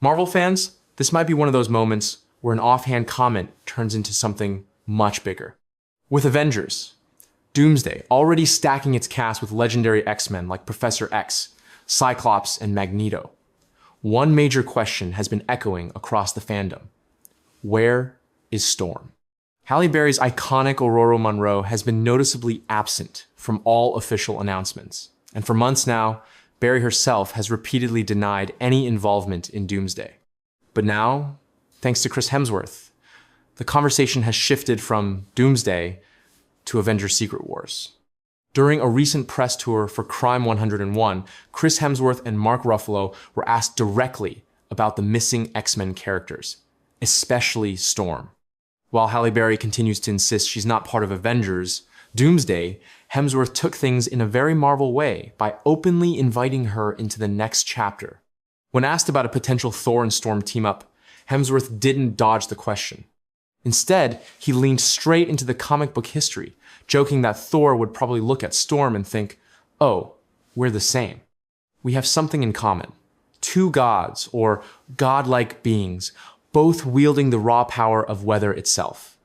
Marvel fans, this might be one of those moments where an offhand comment turns into something much bigger. With Avengers, Doomsday already stacking its cast with legendary X-Men like Professor X, Cyclops, and Magneto, one major question has been echoing across the fandom. Where is Storm? Halle Berry's iconic Aurora Monroe has been noticeably absent from all official announcements, and for months now, Berry herself has repeatedly denied any involvement in Doomsday. But now, thanks to Chris Hemsworth, the conversation has shifted from Doomsday to Avengers Secret Wars. During a recent press tour for Crime 101, Chris Hemsworth and Mark Ruffalo were asked directly about the missing X-Men characters, especially Storm. While Halle Berry continues to insist she's not part of Avengers, Doomsday, Hemsworth took things in a very Marvel way by openly inviting her into the next chapter. When asked about a potential Thor and Storm team-up, Hemsworth didn't dodge the question. Instead, he leaned straight into the comic book history, joking that Thor would probably look at Storm and think, "Oh, we're the same. We have something in common. Two gods, or godlike beings, both wielding the raw power of weather itself."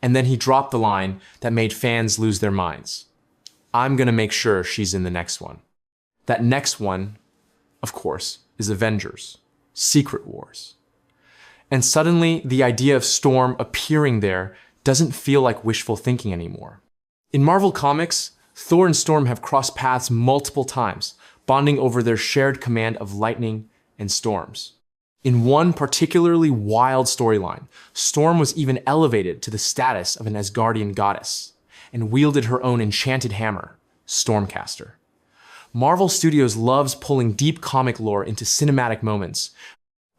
And then he dropped the line that made fans lose their minds. "I'm gonna make sure she's in the next one." That next one, of course, is Avengers, Secret Wars. And suddenly, the idea of Storm appearing there doesn't feel like wishful thinking anymore. In Marvel Comics, Thor and Storm have crossed paths multiple times, bonding over their shared command of lightning and storms. In one particularly wild storyline, Storm was even elevated to the status of an Asgardian goddess and wielded her own enchanted hammer, Stormcaster. Marvel Studios loves pulling deep comic lore into cinematic moments,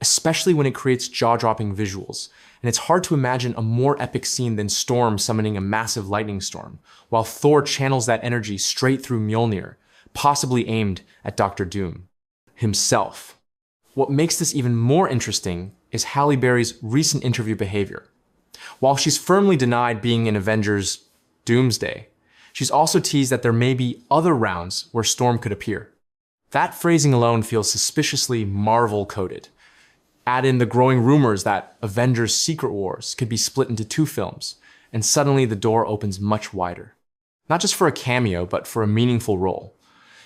especially when it creates jaw-dropping visuals, and it's hard to imagine a more epic scene than Storm summoning a massive lightning storm, while Thor channels that energy straight through Mjolnir, possibly aimed at Dr. Doom himself. What makes this even more interesting is Halle Berry's recent interview behavior. While she's firmly denied being in Avengers Doomsday, she's also teased that there may be other rounds where Storm could appear. That phrasing alone feels suspiciously Marvel-coded. Add in the growing rumors that Avengers Secret Wars could be split into two films, and suddenly the door opens much wider. Not just for a cameo, but for a meaningful role.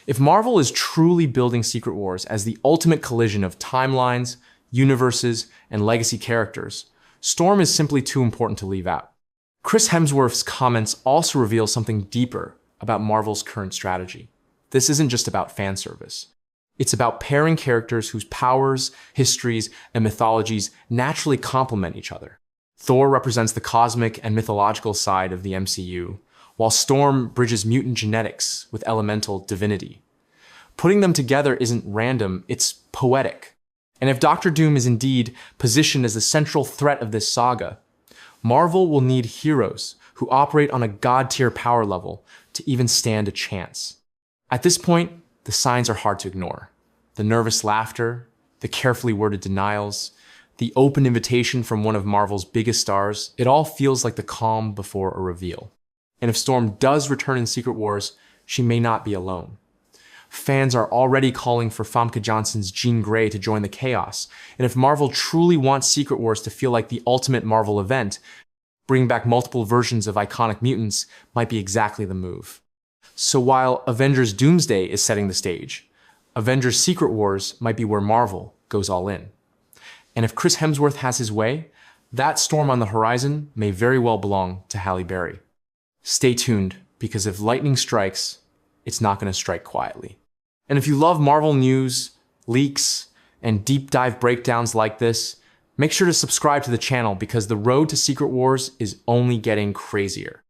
If Marvel is truly building Secret Wars as the ultimate collision of timelines, universes, and legacy characters, Storm is simply too important to leave out. Chris Hemsworth's comments also reveal something deeper about Marvel's current strategy. This isn't just about fan service. It's about pairing characters whose powers, histories, and mythologies naturally complement each other. Thor represents the cosmic and mythological side of the MCU, while Storm bridges mutant genetics with elemental divinity. Putting them together isn't random, it's poetic. And if Dr. Doom is indeed positioned as the central threat of this saga, Marvel will need heroes who operate on a god-tier power level to even stand a chance. At this point, the signs are hard to ignore. The nervous laughter, the carefully worded denials, the open invitation from one of Marvel's biggest stars, it all feels like the calm before a reveal. And if Storm does return in Secret Wars, she may not be alone. Fans are already calling for Famke Janssen's Jean Grey to join the chaos, and if Marvel truly wants Secret Wars to feel like the ultimate Marvel event, bringing back multiple versions of iconic mutants might be exactly the move. So while Avengers Doomsday is setting the stage, Avengers Secret Wars might be where Marvel goes all in. And if Chris Hemsworth has his way, that Storm on the horizon may very well belong to Halle Berry. Stay tuned, because if lightning strikes, it's not going to strike quietly. And if you love Marvel news, leaks, and deep dive breakdowns like this, make sure to subscribe to the channel because the road to Secret Wars is only getting crazier.